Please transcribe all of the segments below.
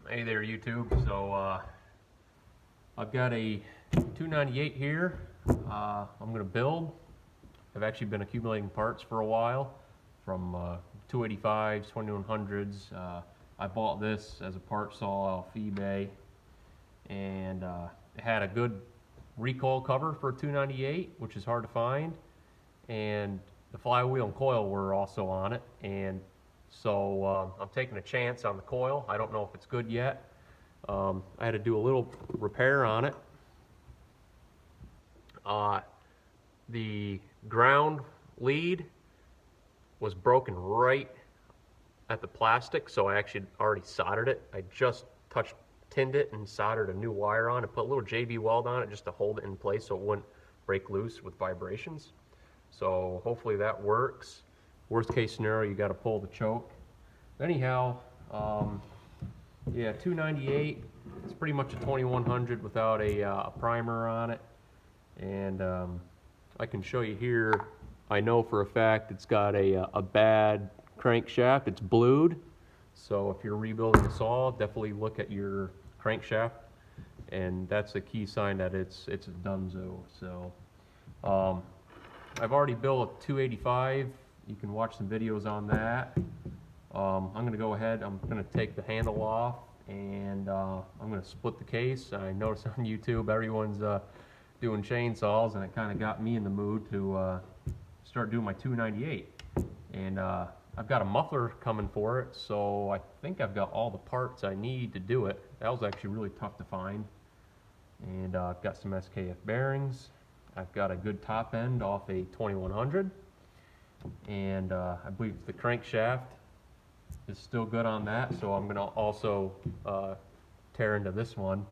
Hey there, YouTube. So I've got a 298 here. I'm going to build. I've actually been accumulating parts for a while from 285s, 2100s. I bought this as a part saw off eBay, and it had a good recoil cover for a 298, which is hard to find, and the flywheel and coil were also on it. And so I'm taking a chance on the coil. I don't know if it's good yet. I had to do a little repair on it. The ground lead was broken right at the plastic, so I actually already soldered it. I just tinned it and soldered a new wire on and put a little JB weld on it just to hold it in place so it wouldn't break loose with vibrations. So hopefully that works. Worst case scenario, you got to pull the choke. Anyhow, yeah, 298. It's pretty much a 2100 without a primer on it. And I can show you here. I know for a fact it's got a bad crankshaft. It's blued. So if you're rebuilding a saw, definitely look at your crankshaft, and that's a key sign that it's a donezo. So I've already built a 285. You can watch some videos on that. I'm going to go ahead. I'm going to take the handle off, and I'm going to split the case. I noticed on YouTube everyone's doing chainsaws, and it kind of got me in the mood to start doing my 298. And I've got a muffler coming for it, so I think I've got all the parts I need to do it. That was actually really tough to find. And I've got some SKF bearings. I've got a good top end off a 2100. And I believe the crankshaft is still good on that, so I'm going to also tear into this one.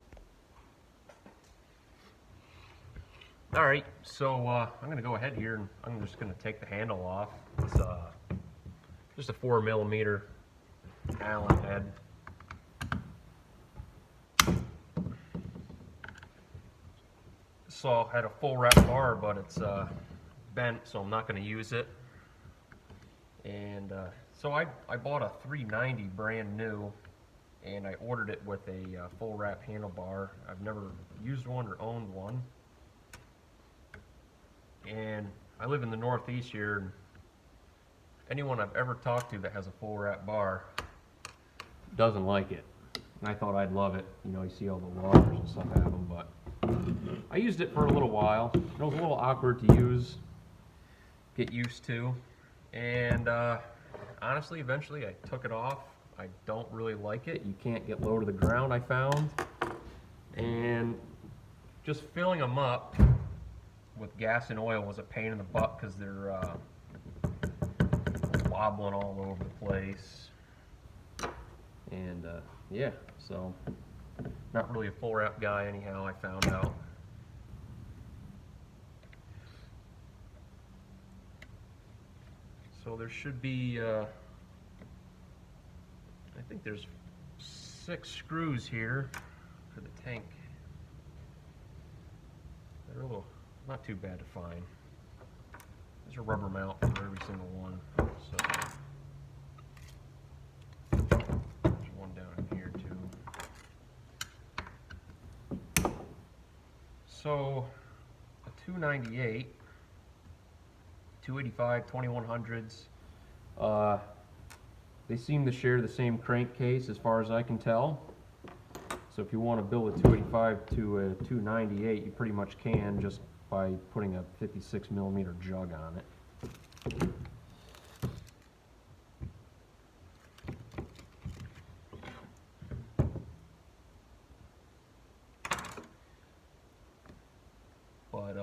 Alright, so I'm going to go ahead here and I'm just going to take the handle off. It's just a 4mm Allen head. Saw had a full wrap bar, but it's bent, so I'm not going to use it. And so I bought a 390 brand new, and I ordered it with a full wrap handlebar. I've never used one or owned one. And I live in the Northeast here, and anyone I've ever talked to that has a full wrap bar doesn't like it. And I thought I'd love it. You know, you see all the loggers and stuff have them, but I used it for a little while. It was a little awkward to use, get used to. And honestly, eventually I took it off. I don't really like it. You can't get low to the ground, I found. And just filling them up with gas and oil was a pain in the butt because they're wobbling all over the place. And yeah, so not really a full wrap guy anyhow, I found out. So there should be, I think there's 6 screws here for the tank. They're a little, not too bad to find. There's a rubber mount for every single one. So there's one down in here too. So a 298, 285, 2100s, they seem to share the same crankcase as far as I can tell. So if you want to build a 285 to a 298, you pretty much can just by putting a 56mm jug on it. But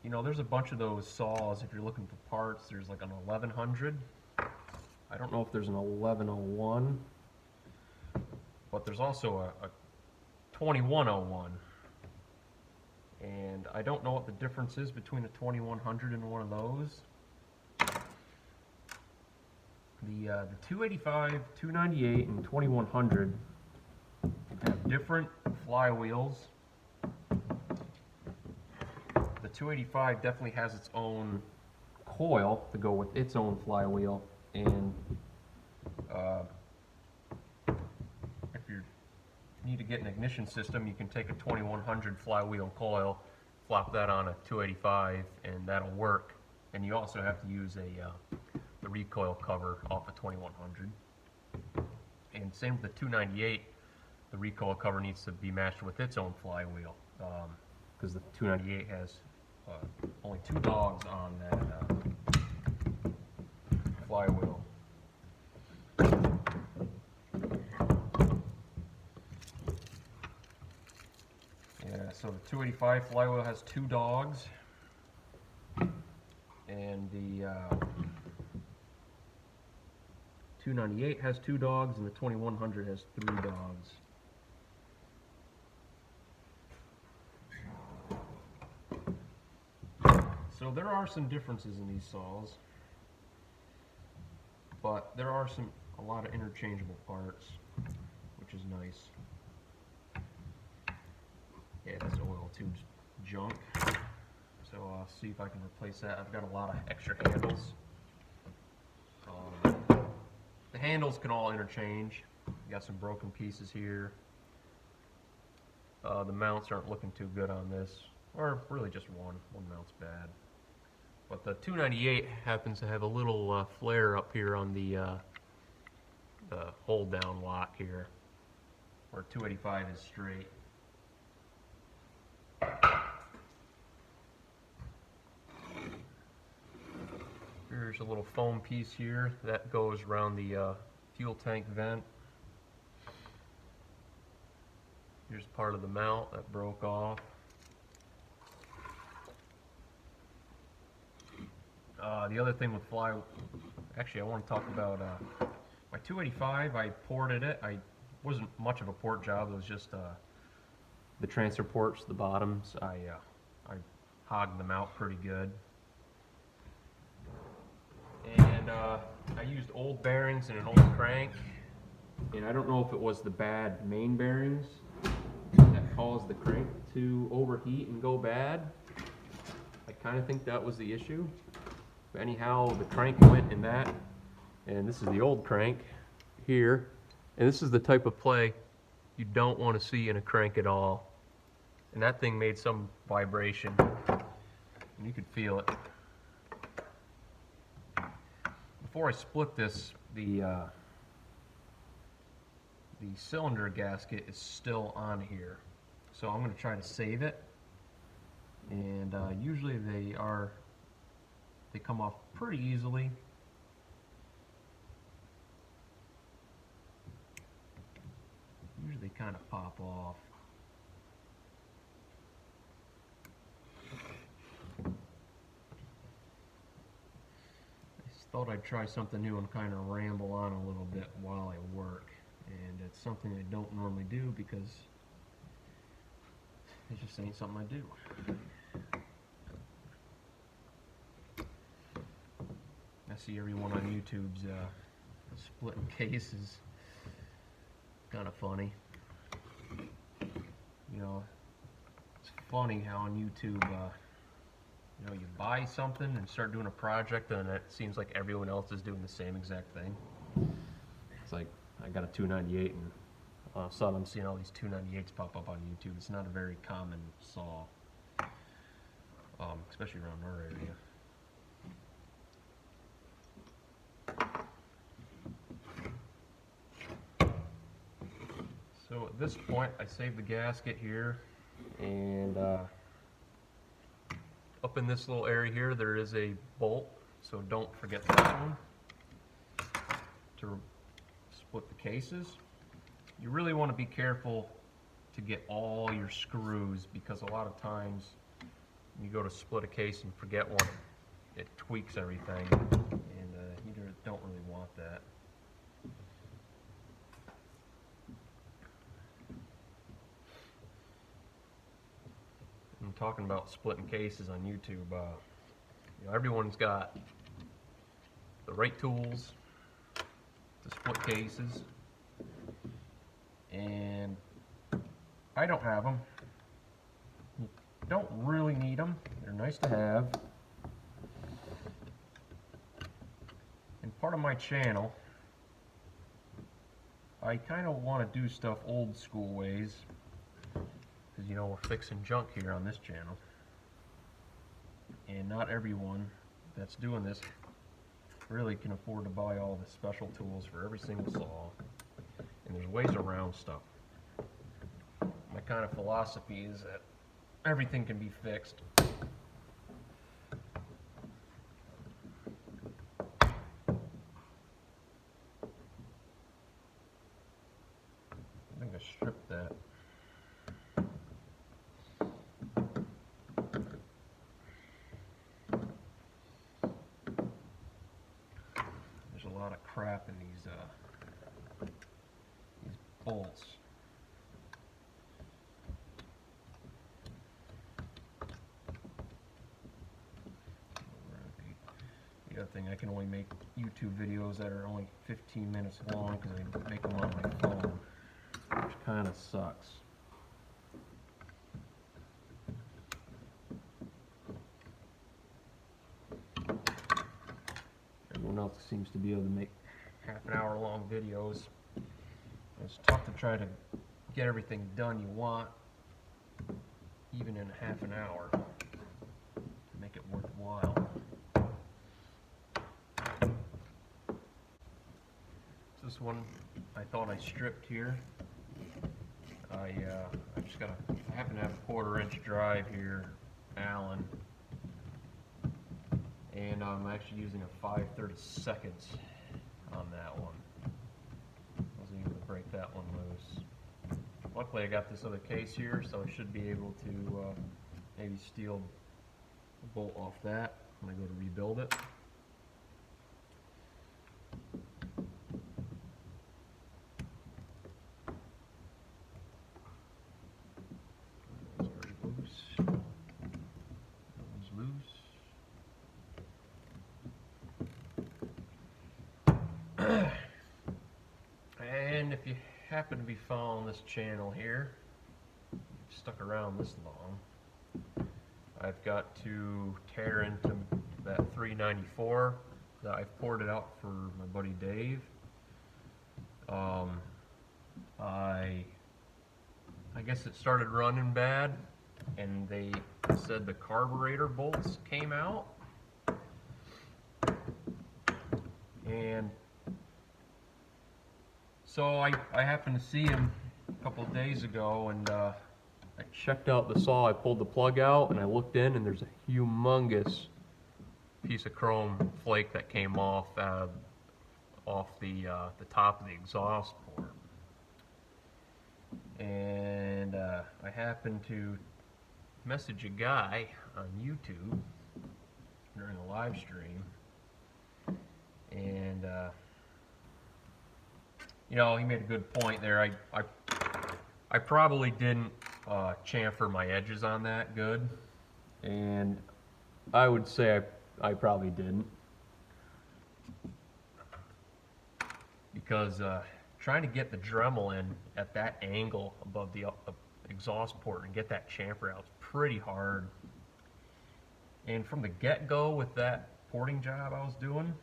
you know, there's a bunch of those saws. If you're looking for parts, there's like an 1100. I don't know if there's an 1101, but there's also a 2101. And I don't know what the difference is between a 2100 and one of those. The 285, 298, and 2100 have different flywheels. The 285 definitely has its own coil to go with its own flywheel, and need to get an ignition system, you can take a 2100 flywheel coil, flop that on a 285, and that'll work. And you also have to use the recoil cover off a 2100. And same with the 298, the recoil cover needs to be matched with its own flywheel, because the 298 has only 2 dogs on that flywheel. Yeah, so the 285 flywheel has 2 dogs, and the 298 has 2 dogs, and the 2100 has 3 dogs. So there are some differences in these saws, but there are a lot of interchangeable parts, which is nice. Yeah, this oil tube's junk, so I'll see if I can replace that. I've got a lot of extra handles. The handles can all interchange. Got some broken pieces here. The mounts aren't looking too good on this, or really just one mount's bad. But the 298 happens to have a little flare up here on the hold down lock here, where 285 is straight. Here's a little foam piece here that goes around the fuel tank vent. Here's part of the mount that broke off. The other thing with actually I want to talk about my 285. I ported it. I wasn't much of a port job. It was just the transfer ports, the bottoms. I hogged them out pretty good. And I used old bearings and an old crank, and I don't know if it was the bad main bearings that caused the crank to overheat and go bad. I kind of think that was the issue. But anyhow, the crank went in that, and this is the old crank here, and this is the type of play you don't want to see in a crank at all. And that thing made some vibration, and you could feel it. Before I split this, the cylinder gasket is still on here, so I'm going to try to save it. And usually they come off pretty easily. Usually they kind of pop off. Thought I'd try something new and kind of ramble on a little bit while I work, and it's something I don't normally do because it just ain't something I do. I see everyone on YouTube's splitting cases. Kind of funny. You know, it's funny how on YouTube you know, you buy something and start doing a project, and it seems like everyone else is doing the same exact thing. It's like, I got a 298, and all of a sudden I'm seeing all these 298s pop up on YouTube. It's not a very common saw, especially around our area. So at this point, I saved the gasket here, and up in this little area here, there is a bolt, so don't forget that one to split the cases. You really want to be careful to get all your screws, because a lot of times you go to split a case and forget one, it tweaks everything, and you don't really want that. I'm talking about splitting cases on YouTube. You know, everyone's got the right tools to split cases, and I don't have them. You don't really need them. They're nice to have. And part of my channel, I kind of want to do stuff old school ways, because you know we're fixing junk here on this channel, and not everyone that's doing this really can afford to buy all the special tools for every single saw, and there's ways around stuff. My kind of philosophy is that everything can be fixed. I think I stripped that. There's a lot of crap in these bolts. The other thing, I can only make YouTube videos that are only 15 minutes long because I make them on my phone, which kind of sucks. Everyone else seems to be able to make half an hour long videos. It's tough to try to get everything done you want, even in half an hour, to make it worthwhile. This one I thought I stripped here. I just got I happen to have a 1/4 inch drive here, Allen, and I'm actually using a 5/32 on that one. I wasn't able to break that one loose. Luckily I got this other case here, so I should be able to maybe steal a bolt off that when I go to rebuild it. And if you happen to be following this channel here, you've stuck around this long, I've got to tear into that 394 that I've poured it out for my buddy Dave. I guess it started running bad, and they said the carburetor bolts came out, and so I happened to see him a couple of days ago, and I checked out the saw. I pulled the plug out and I looked in, and there's a humongous piece of chrome flake that came off the top of the exhaust port. And I happened to message a guy on YouTube during a live stream, and you know, he made a good point there. I probably didn't chamfer my edges on that good, and I would say I probably didn't, because trying to get the Dremel in at that angle above the exhaust port and get that chamfer out is pretty hard. And from the get-go with that porting job I was doing,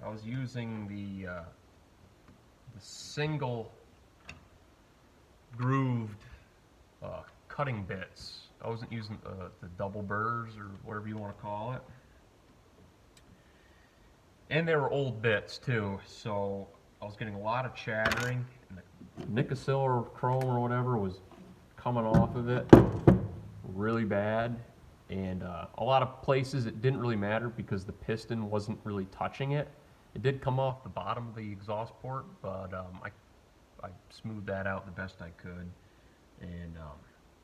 I was using the single grooved cutting bits. I wasn't using the double burrs or whatever you want to call it. And they were old bits too, so I was getting a lot of chattering, and the Nicosil or chrome or whatever was coming off of it really bad. And a lot of places it didn't really matter because the piston wasn't really touching it. It did come off the bottom of the exhaust port, but I smoothed that out the best I could. And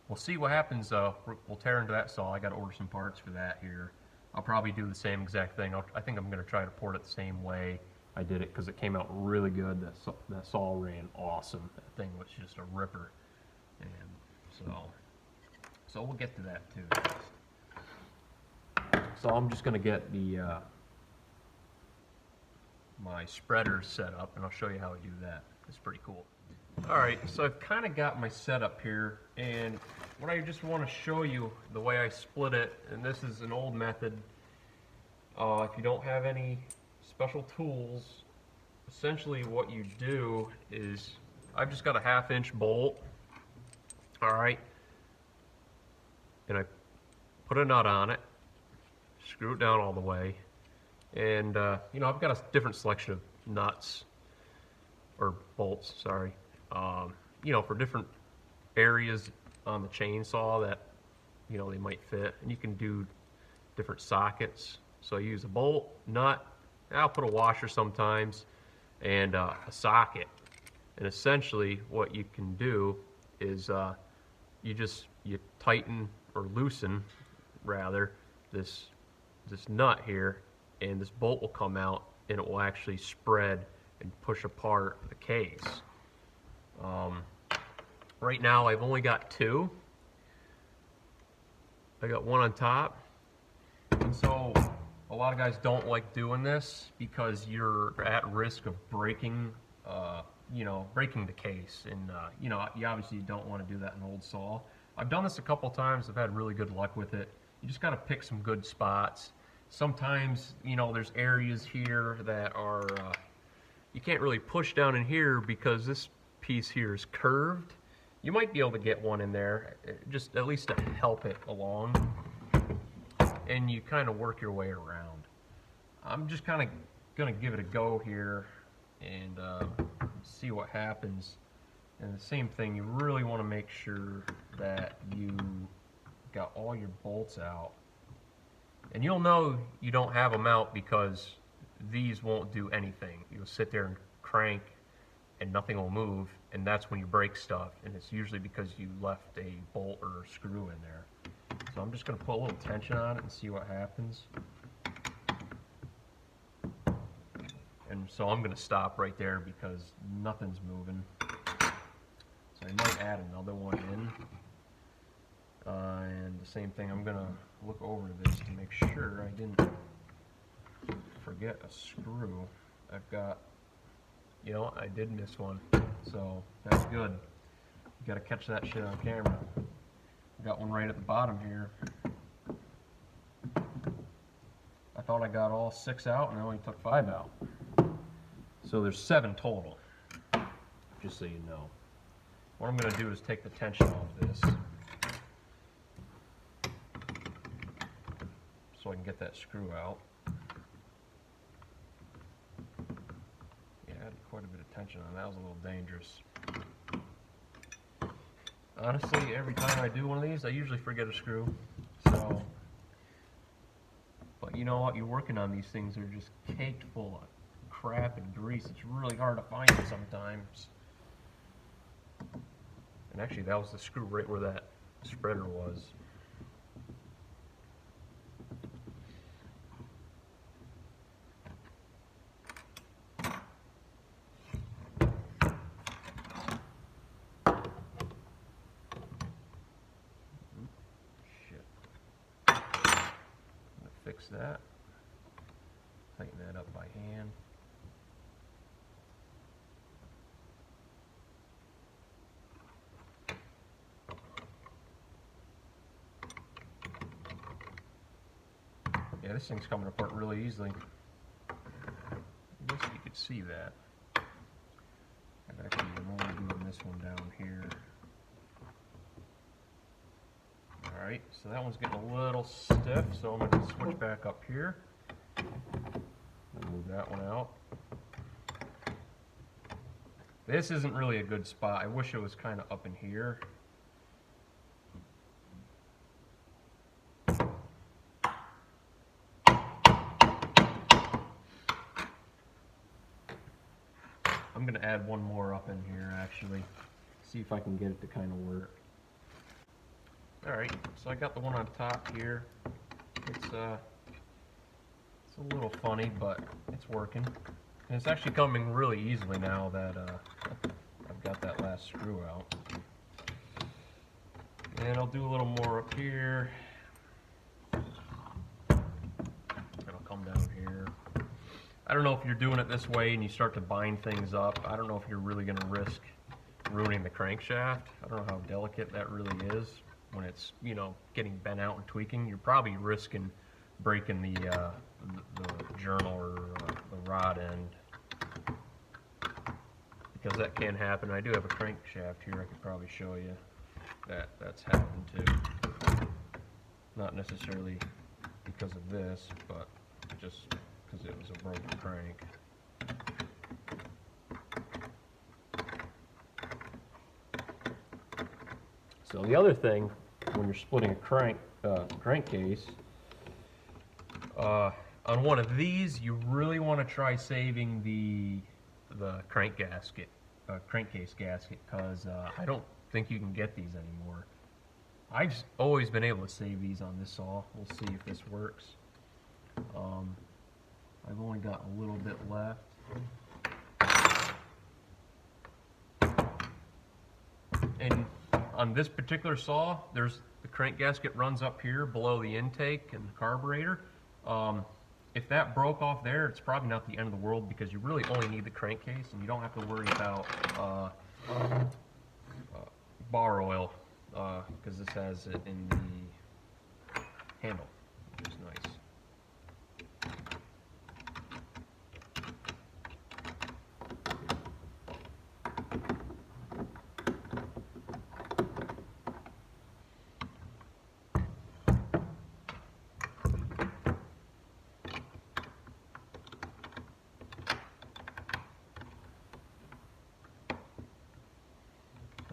we'll see what happens. We'll tear into that saw. I got to order some parts for that here. I'll probably do the same exact thing. I think I'm going to try to port it the same way I did it, because it came out really good. That saw ran awesome. That thing was just a ripper. And so we'll get to that too. So I'm just going to get the my spreader set up, and I'll show you how I do that. It's pretty cool. Alright, so I've kind of got my setup here, and what I just want to show you the way I split it, and this is an old method. If you don't have any special tools, essentially what you do is, I've just got a 1/2 inch bolt, all right, and I put a nut on it, screw it down all the way, and you know, I've got a different selection of nuts, or bolts, sorry, you know, for different areas on the chainsaw that, you know, they might fit, and you can do different sockets. So I use a bolt, nut, I'll put a washer sometimes, and a socket. And essentially what you can do is you tighten or loosen rather this nut here, and this bolt will come out and it will actually spread and push apart the case. Right now I've only got 2. I got one on top, and so a lot of guys don't like doing this because you're at risk of breaking, you know, breaking the case, and you know, you obviously don't want to do that in an old saw. I've done this a couple times. I've had really good luck with it. You just got to pick some good spots. Sometimes, you know, there's areas here that are you can't really push down in here because this piece here is curved. You might be able to get one in there, just at least to help it along, and you kind of work your way around. I'm just kind of gonna give it a go here and see what happens. And the same thing, you really want to make sure that you got all your bolts out, and you'll know you don't have them out because these won't do anything. You'll sit there and crank and nothing will move, and that's when you break stuff, and it's usually because you left a bolt or a screw in there. So I'm just going to put a little tension on it and see what happens. And so I'm going to stop right there because nothing's moving. So I might add another one in. And the same thing, I'm going to look over this to make sure I didn't forget a screw. I've got, you know, I did miss one, so that's good. You got to catch that shit on camera. Got one right at the bottom here. I thought I got all 6 out, and I only took 5 out. So there's 7 total, just so you know. What I'm going to do is take the tension off this so I can get that screw out. Yeah, I had quite a bit of tension on that. That was a little dangerous. Honestly, every time I do one of these, I usually forget a screw. So, but you know what? You're working on these things, they're just caked full of crap and grease. It's really hard to find it sometimes. And actually, that was the screw right where that spreader was. Fix that, tighten that up by hand. Yeah, this thing's coming apart really easily. I guess you could see that. I'm actually only doing this one down here. Alright, so that one's getting a little stiff, so I'm going to switch back up here. Move that one out. This isn't really a good spot. I wish it was kind of up in here. I'm going to add one more up in here actually. See if I can get it to kind of work. Alright, so I got the one on top here. It's a little funny, but it's working. And it's actually coming really easily now that I've got that last screw out. And I'll do a little more up here. It'll come down here. I don't know if you're doing it this way and you start to bind things up. I don't know if you're really going to risk ruining the crankshaft. I don't know how delicate that really is. When it's, you know, getting bent out and tweaking, you're probably risking breaking the journal or the rod end. because that can happen. I do have a crankshaft here I could probably show you that's happened too. Not necessarily because of this, but just because it was a broken crank. So the other thing, when you're splitting a crankcase, on one of these, you really want to try saving the crankcase gasket, because I don't think you can get these anymore. I've always been able to save these on this saw. We'll see if this works. I've only got a little bit left. And on this particular saw, there's the crank gasket runs up here below the intake and the carburetor. If that broke off there, it's probably not the end of the world, because you really only need the crankcase and you don't have to worry about bar oil, because this has it in the handle, which is nice.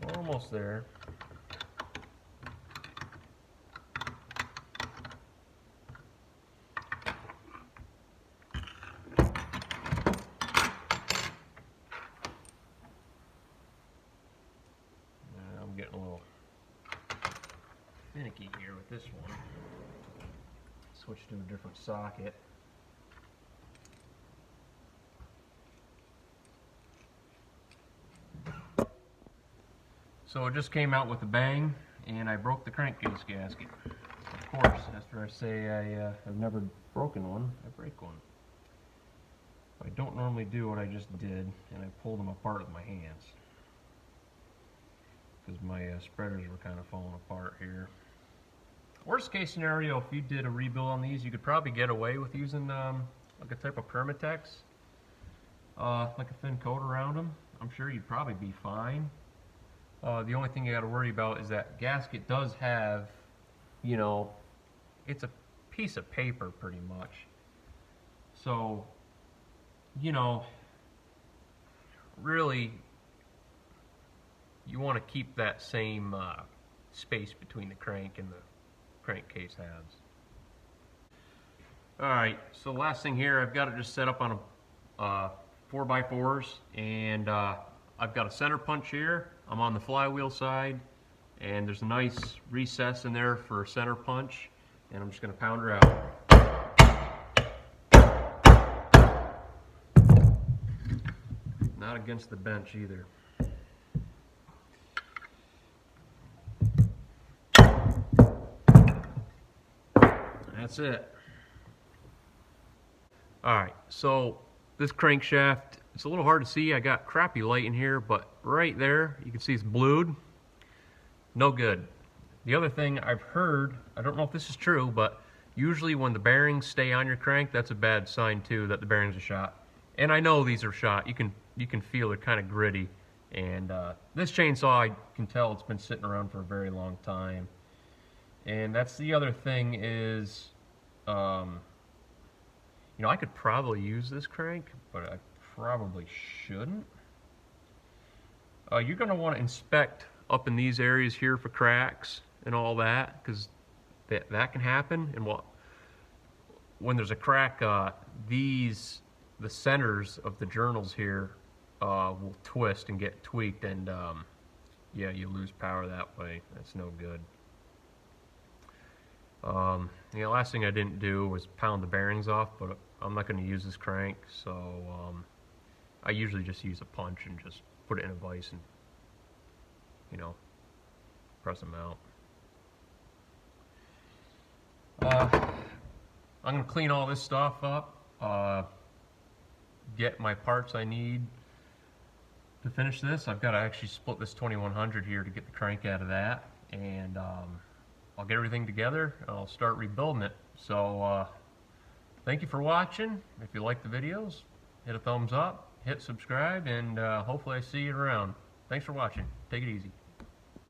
We're almost there. I'm getting a little finicky here with this one. Switch to a different socket. So it just came out with a bang, and I broke the crankcase gasket. Of course, after I say I've never broken one, I break one. I don't normally do what I just did, and I pulled them apart with my hands, because my spreaders were kind of falling apart here. Worst case scenario, if you did a rebuild on these, you could probably get away with using like a type of Permatex, like a thin coat around them. I'm sure you'd probably be fine. The only thing you got to worry about is that gasket does have, you know, it's a piece of paper pretty much. So, you know, really, you want to keep that same space between the crank and the crankcase has. Alright, so the last thing here, I've got it just set up on a 4x4s, and I've got a center punch here. I'm on the flywheel side, and there's a nice recess in there for a center punch, and I'm just going to pound her out. Not against the bench either. That's it. Alright, so this crankshaft, it's a little hard to see. I got crappy light in here, but right there, you can see it's blued. No good. The other thing I've heard, I don't know if this is true, but usually when the bearings stay on your crank, that's a bad sign too, that the bearings are shot. And I know these are shot. You can feel they're kind of gritty. And this chainsaw, I can tell it's been sitting around for a very long time. And that's the other thing is, you know, I could probably use this crank, but I probably shouldn't. You're going to want to inspect up in these areas here for cracks and all that, because that can happen. And when there's a crack, the centers of the journals here will twist and get tweaked, and yeah, you lose power that way. That's no good. The last thing I didn't do was pound the bearings off, but I'm not going to use this crank, so I usually just use a punch and just put it in a vise and, you know, press them out. I'm going to clean all this stuff up, get my parts I need to finish this. I've got to actually split this 2100 here to get the crank out of that, and I'll get everything together and I'll start rebuilding it. So thank you for watching. If you like the videos, hit a thumbs up, hit subscribe, and hopefully I see you around. Thanks for watching. Take it easy.